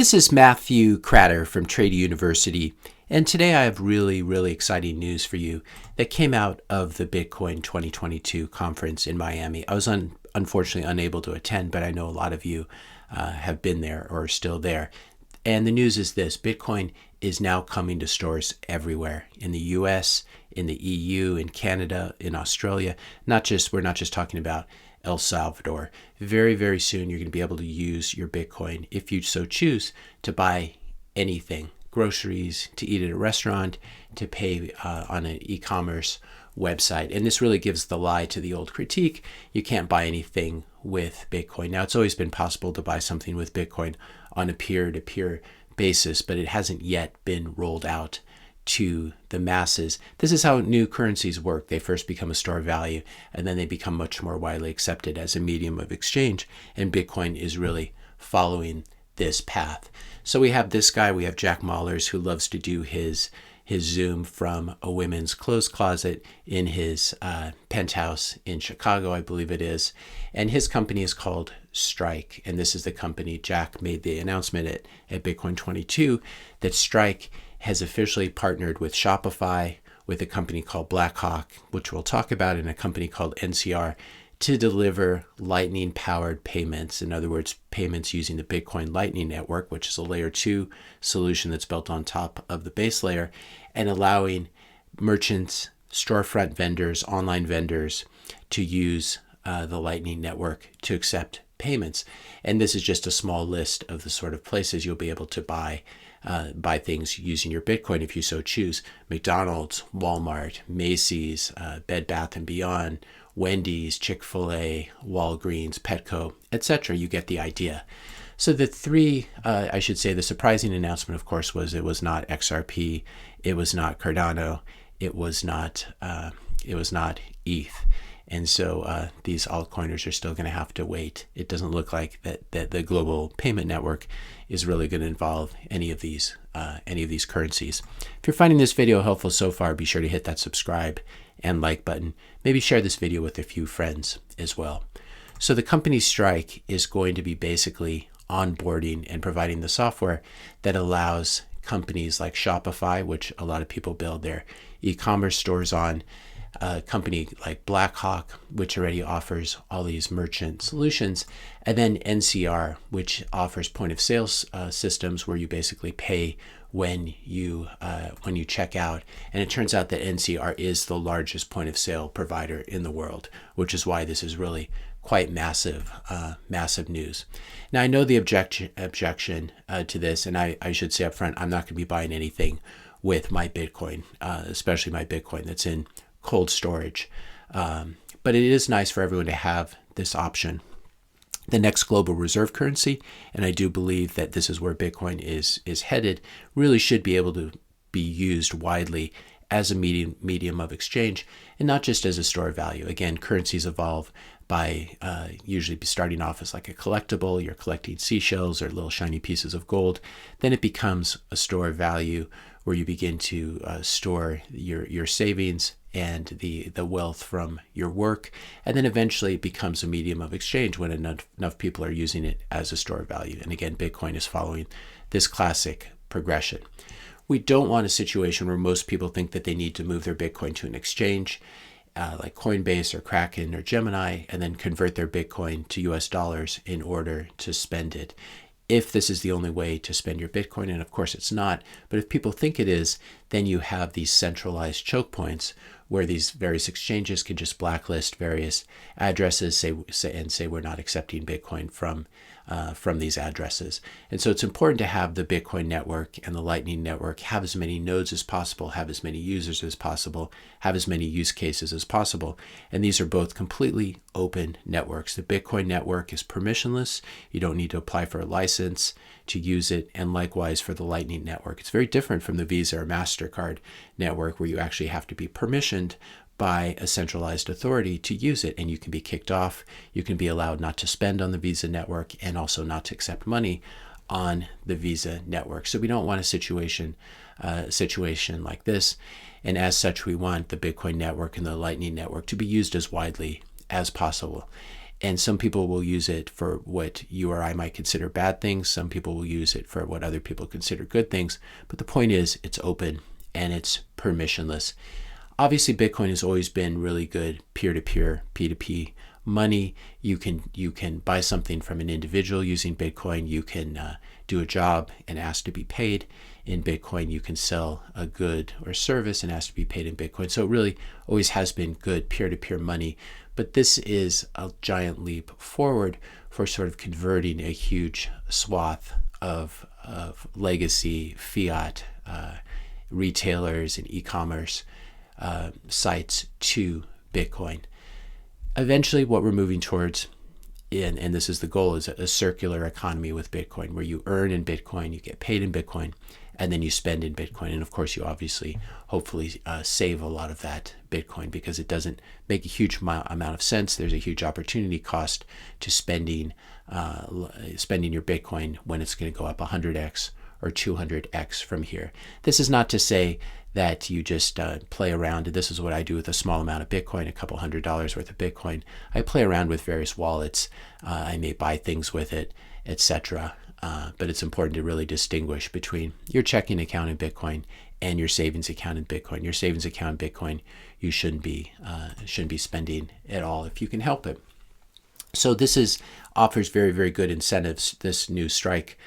This is Matthew Cratter from Trade University, and today I have really exciting news for you that came out of the Bitcoin 2022 conference in Miami. I was unfortunately unable to attend, but I know a lot of you have been there or are still there. And the news is this: Bitcoin is now coming to stores everywhere in the US, in the EU, in Canada, in Australia. We're not just talking about El Salvador. Very soon you're going to be able to use your Bitcoin, if you so choose, to buy anything: groceries, to eat at a restaurant, to pay on an e-commerce website. And this really gives the lie to the old critique: you can't buy anything with Bitcoin. Now, it's always been possible to buy something with Bitcoin on a peer-to-peer basis, but it hasn't yet been rolled out to the masses. This is how new currencies work. They first become a store of value, and then they become much more widely accepted as a medium of exchange. And Bitcoin is really following this path. So we have this guy, we have Jack Mallers, who loves to do his Zoom from a women's clothes closet in his penthouse in Chicago, I believe it is. And his company is called Strike. And this is the company Jack made the announcement at Bitcoin 22 that Strike has officially partnered with Shopify, with a company called Blackhawk, which we'll talk about, and a company called NCR, to deliver Lightning-powered payments. In other words, payments using the Bitcoin Lightning Network, which is a layer 2 solution that's built on top of the base layer, and allowing merchants, storefront vendors, online vendors to use the Lightning Network to accept payments. And this is just a small list of the sort of places you'll be able to buy things using your Bitcoin if you so choose: McDonald's, Walmart, Macy's, Bed Bath & Beyond, Wendy's, Chick-fil-A, Walgreens, Petco, etc. You get the idea. So the surprising announcement, of course, was it was not XRP, it was not Cardano, it was not ETH. And so these altcoiners are still going to have to wait. It doesn't look like that the global payment network is really going to involve any of these currencies. If you're finding this video helpful so far, be sure to hit that subscribe and like button. Maybe share this video with a few friends as well. So the company Strike is going to be basically onboarding and providing the software that allows companies like Shopify, which a lot of people build their e-commerce stores on, a company like Blackhawk, which already offers all these merchant solutions, and then NCR, which offers point of sale systems where you basically pay when you check out. And it turns out that NCR is the largest point of sale provider in the world, which is why this is really quite massive news. Now, I know the objection to this, and I should say up front, I'm not going to be buying anything with my Bitcoin, especially my Bitcoin that's in cold storage. But it is nice for everyone to have this option. The next global reserve currency, and I do believe that this is where Bitcoin is headed, really should be able to be used widely as a medium of exchange, and not just as a store of value. Again, currencies evolve by usually starting off as like a collectible. You're collecting seashells or little shiny pieces of gold. Then it becomes a store of value where you begin to store your savings and the wealth from your work. And then eventually it becomes a medium of exchange when enough people are using it as a store of value. And again, Bitcoin is following this classic progression. We don't want a situation where most people think that they need to move their Bitcoin to an exchange like Coinbase or Kraken or Gemini, and then convert their Bitcoin to US dollars in order to spend it. If this is the only way to spend your Bitcoin, and of course it's not, but if people think it is, then you have these centralized choke points where these various exchanges can just blacklist various addresses, say we're not accepting Bitcoin from these addresses. And so it's important to have the Bitcoin network and the Lightning Network have as many nodes as possible, have as many users as possible, have as many use cases as possible. And these are both completely open networks. The Bitcoin network is permissionless. You don't need to apply for a license to use it. And likewise for the Lightning Network. It's very different from the Visa or MasterCard network, where you actually have to be permissioned by a centralized authority to use it, and you can be kicked off. You can be allowed not to spend on the Visa network and also not to accept money on the Visa network. So we don't want a situation like this, and as such we want the Bitcoin network and the Lightning Network to be used as widely as possible. And some people will use it for what you or I might consider bad things. Some people will use it for what other people consider good things. But the point is, it's open and it's permissionless. Obviously, Bitcoin has always been really good peer-to-peer, P2P money. You can buy something from an individual using Bitcoin. You can do a job and ask to be paid in Bitcoin. You can sell a good or service and ask to be paid in Bitcoin. So it really always has been good peer-to-peer money. But this is a giant leap forward for sort of converting a huge swath of legacy fiat retailers and e-commerce sites to Bitcoin. Eventually, what we're moving towards, and this is the goal, is a circular economy with Bitcoin, where you earn in Bitcoin, you get paid in Bitcoin, and then you spend in Bitcoin. And of course, you obviously, hopefully, save a lot of that Bitcoin, because it doesn't make a huge amount of sense. There's a huge opportunity cost to spending your Bitcoin when it's going to go up 100x or 200x from here. This is not to say that you just play around. This is what I do with a small amount of Bitcoin, a couple $100 worth of Bitcoin. I play around with various wallets. I may buy things with it, etc. But it's important to really distinguish between your checking account in Bitcoin and your savings account in Bitcoin. Your savings account in Bitcoin, you shouldn't be spending at all if you can help it. So this offers very, very good incentives. This new Strike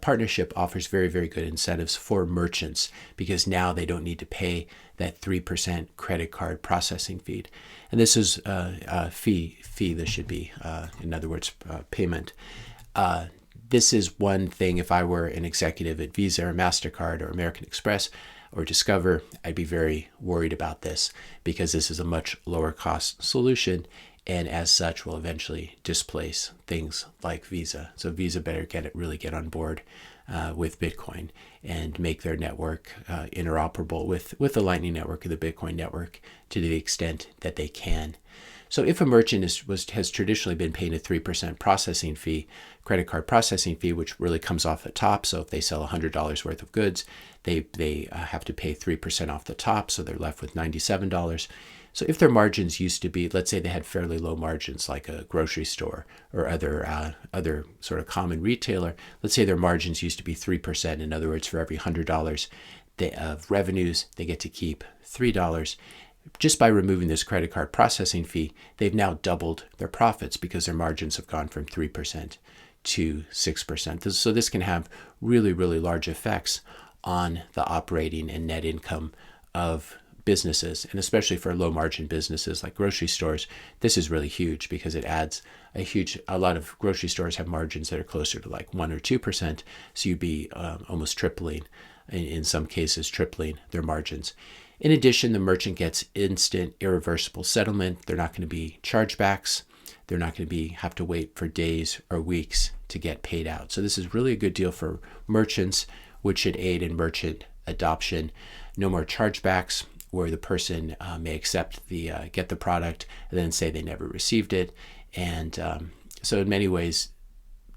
partnership offers very, very good incentives for merchants, because now they don't need to pay that 3% credit card processing fee. And this is a fee. This should be, in other words, payment. This is one thing. If I were an executive at Visa or MasterCard or American Express or Discover, I'd be very worried about this, because this is a much lower cost solution, and as such will eventually displace things like Visa. So Visa better really get on board with Bitcoin and make their network interoperable with the Lightning Network or the Bitcoin network to the extent that they can. So if a merchant has traditionally been paying a 3% processing fee, credit card processing fee, which really comes off the top. So if they sell $100 worth of goods, they have to pay 3% off the top, so they're left with $97. So if their margins used to be, let's say they had fairly low margins like a grocery store or other sort of common retailer, let's say their margins used to be 3%. In other words, for every $100 of revenues, they get to keep $3. Just by removing this credit card processing fee, they've now doubled their profits, because their margins have gone from 3% to 6%. So this can have really, really large effects on the operating and net income of businesses, and especially for low margin businesses like grocery stores. This is really huge, because it adds a lot of grocery stores have margins that are closer to like 1 or 2%. So you'd be almost tripling, in some cases tripling their margins. In addition, the merchant gets instant irreversible settlement. They're not going to be chargebacks. They're not going to have to wait for days or weeks to get paid out. So this is really a good deal for merchants, which should aid in merchant adoption. No more chargebacks, where the person may get the product and then say they never received it. And so in many ways,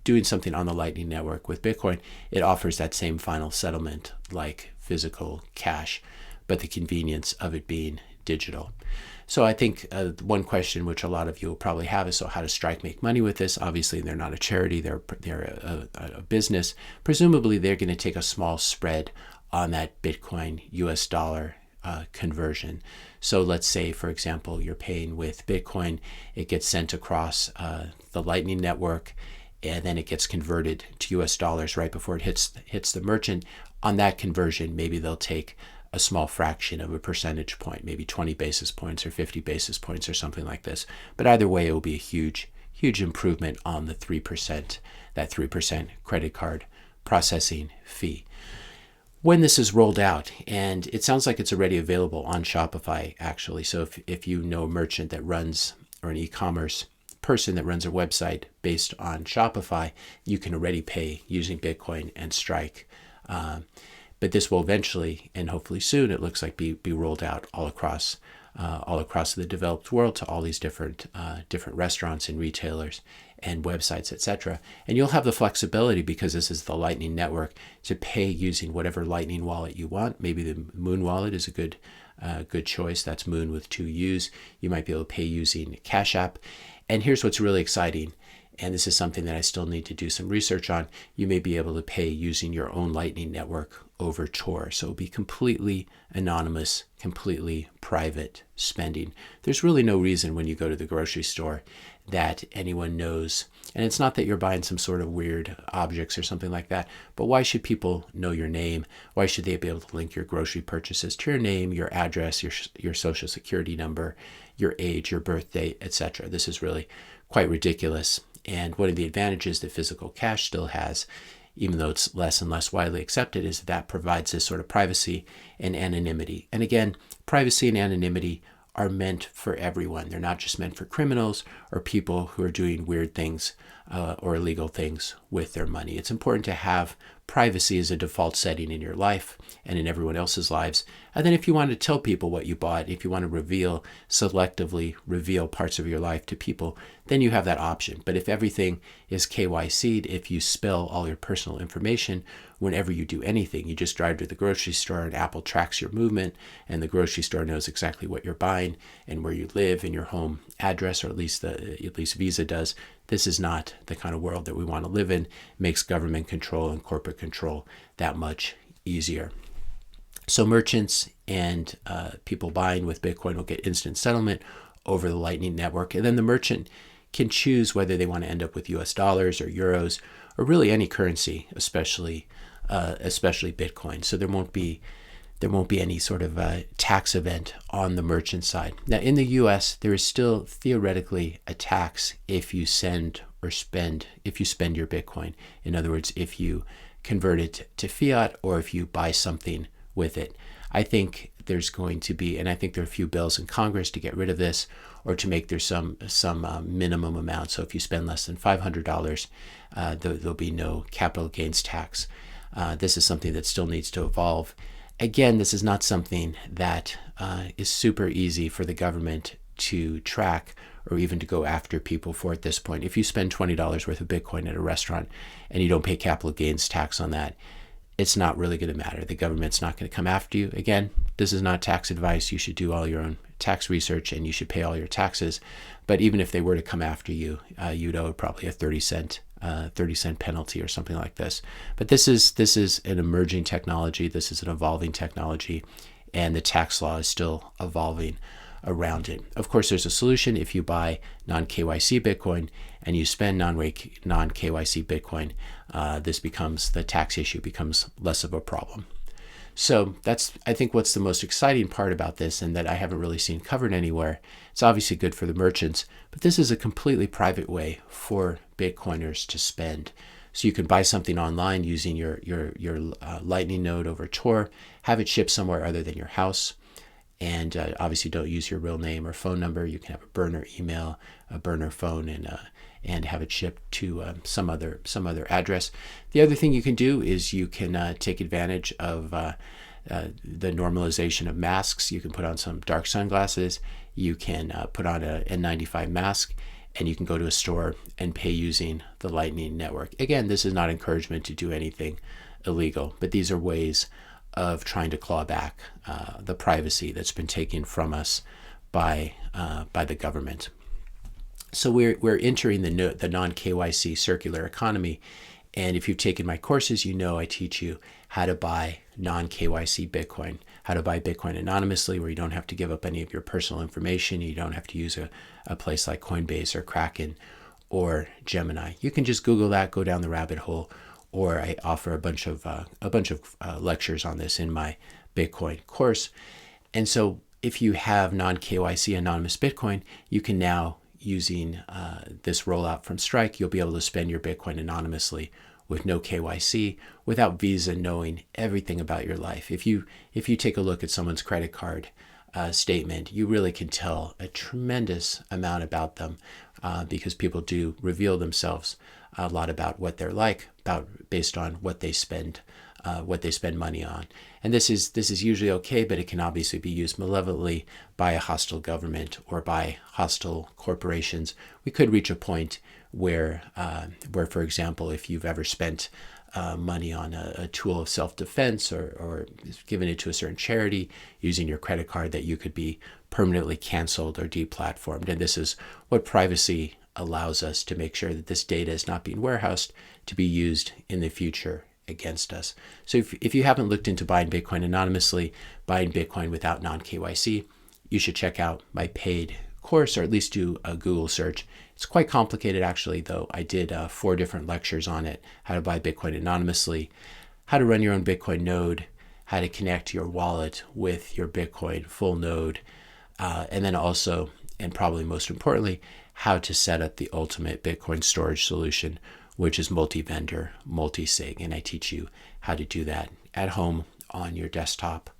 doing something on the Lightning Network with Bitcoin, it offers that same final settlement like physical cash, but the convenience of it being digital. So I think one question which a lot of you will probably have is, so how does Strike make money with this? Obviously, they're not a charity, they're a business. Presumably, they're going to take a small spread on that Bitcoin US dollar conversion. So let's say, for example, you're paying with Bitcoin, it gets sent across the Lightning Network, and then it gets converted to US dollars right before it hits the merchant. On that conversion, maybe they'll take a small fraction of a percentage point, maybe 20 basis points or 50 basis points or something like this. But either way, it will be a huge improvement on the 3%, that 3% credit card processing fee. When this is rolled out, and it sounds like it's already available on Shopify, actually. So if you know a merchant that runs, or an e-commerce person that runs a website based on Shopify, you can already pay using Bitcoin and Strike. But this will eventually, and hopefully soon, it looks like be rolled out all across the developed world to all these different restaurants and retailers and websites, etc. And you'll have the flexibility, because this is the Lightning Network, to pay using whatever Lightning wallet you want. Maybe the Moon wallet is a good choice. That's Moon with 2 U's. You might be able to pay using Cash App. And here's what's really exciting. And this is something that I still need to do some research on. You may be able to pay using your own Lightning Network over Tor. So it'll be completely anonymous, completely private spending. There's really no reason when you go to the grocery store that anyone knows. And it's not that you're buying some sort of weird objects or something like that, but why should people know your name? Why should they be able to link your grocery purchases to your name, your address, your social security number, your age, your birth date, etc.? This is really quite ridiculous. And one of the advantages that physical cash still has, even though it's less and less widely accepted, is that provides this sort of privacy and anonymity. And again, privacy and anonymity are meant for everyone. They're not just meant for criminals or people who are doing weird things or illegal things with their money. It's important to have privacy as a default setting in your life and in everyone else's lives. And then if you want to tell people what you bought, if you want to selectively reveal parts of your life to people, then you have that option. But if everything is KYC'd, if you spill all your personal information whenever you do anything, you just drive to the grocery store and Apple tracks your movement and the grocery store knows exactly what you're buying and where you live and your home address, or at least Visa does. This is not the kind of world that we want to live in. It makes government control and corporate control that much easier. So merchants and people buying with Bitcoin will get instant settlement over the Lightning Network. And then the merchant can choose whether they want to end up with US dollars or euros or really any currency, especially Bitcoin. So there won't be any sort of tax event on the merchant side. Now, in the US, there is still theoretically a tax if you spend your Bitcoin. In other words, if you convert it to fiat or if you buy something with it. I think there's going to be, and I think there are a few bills in Congress to get rid of this or to make there some minimum amount. So if you spend less than $500, there'll be no capital gains tax. This is something that still needs to evolve. Again, this is not something that is super easy for the government to track or even to go after people for at this point. If you spend $20 worth of Bitcoin at a restaurant and you don't pay capital gains tax on that, it's not really going to matter. The government's not going to come after you. Again, this is not tax advice. You should do all your own tax research and you should pay all your taxes. But even if they were to come after you, you'd owe probably a 30-cent penalty or something like this. But this is an emerging technology. This is an evolving technology, and the tax law is still evolving around it. Of course, there's a solution. If you buy non-KYC Bitcoin and you spend non-KYC Bitcoin, the tax issue becomes less of a problem. So that's, I think, what's the most exciting part about this, and that I haven't really seen covered anywhere. It's obviously good for the merchants, but this is a completely private way for Bitcoiners to spend. So you can buy something online using your Lightning node over Tor, have it shipped somewhere other than your house, and obviously don't use your real name or phone number. You can have a burner email, a burner phone, and have it shipped to some other address. The other thing you can do is you can take advantage of the normalization of masks. You can put on some dark sunglasses. You can put on a N95 mask, and you can go to a store and pay using the Lightning Network. Again, this is not encouragement to do anything illegal, but these are ways of trying to claw back the privacy that's been taken from us by the government. So we're entering the non-KYC circular economy, and if you've taken my courses, you know I teach you how to buy non-KYC Bitcoin, how to buy Bitcoin anonymously, where you don't have to give up any of your personal information. You don't have to use a place like Coinbase or Kraken or Gemini. You can just Google that, go down the rabbit hole, or I offer a bunch of lectures on this in my Bitcoin course. And so if you have non-KYC anonymous Bitcoin, you can now, using this rollout from Strike, you'll be able to spend your Bitcoin anonymously with no KYC, without Visa knowing everything about your life. If you take a look at someone's credit card statement, you really can tell a tremendous amount about them because people do reveal themselves a lot about what they're like, based on what they spend money on. And this is usually okay, but it can obviously be used malevolently by a hostile government or by hostile corporations. We could reach a point where, for example, if you've ever spent money on a tool of self-defense or giving it to a certain charity using your credit card, that you could be permanently canceled or deplatformed. And this is what privacy allows us to make sure that this data is not being warehoused to be used in the future against us. So if you haven't looked into buying Bitcoin anonymously, buying Bitcoin without non-KYC, you should check out my paid course, or at least do a Google search. It's quite complicated actually, though. I did 4 different lectures on it: how to buy Bitcoin anonymously, how to run your own Bitcoin node, how to connect your wallet with your Bitcoin full node, and then also, and probably most importantly, how to set up the ultimate Bitcoin storage solution, which is multi-vendor, multi-sig. And I teach you how to do that at home on your desktop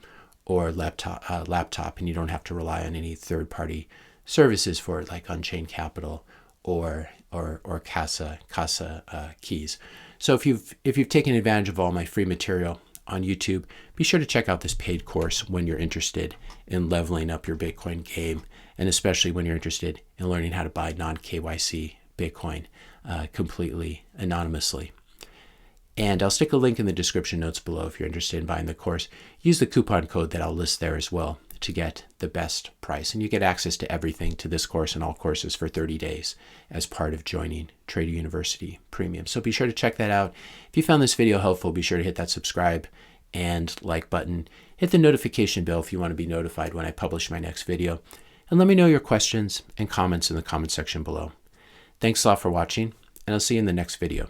or laptop, and you don't have to rely on any third-party services for it, like Unchained Capital or Casa Keys. So if you've taken advantage of all my free material on YouTube, be sure to check out this paid course when you're interested in leveling up your Bitcoin game, and especially when you're interested in learning how to buy non-KYC Bitcoin completely anonymously. And I'll stick a link in the description notes below if you're interested in buying the course. Use the coupon code that I'll list there as well to get the best price. And you get access to everything, to this course and all courses, for 30 days as part of joining Trader University Premium. So be sure to check that out. If you found this video helpful, be sure to hit that subscribe and like button. Hit the notification bell if you want to be notified when I publish my next video. And let me know your questions and comments in the comment section below. Thanks a lot for watching, and I'll see you in the next video.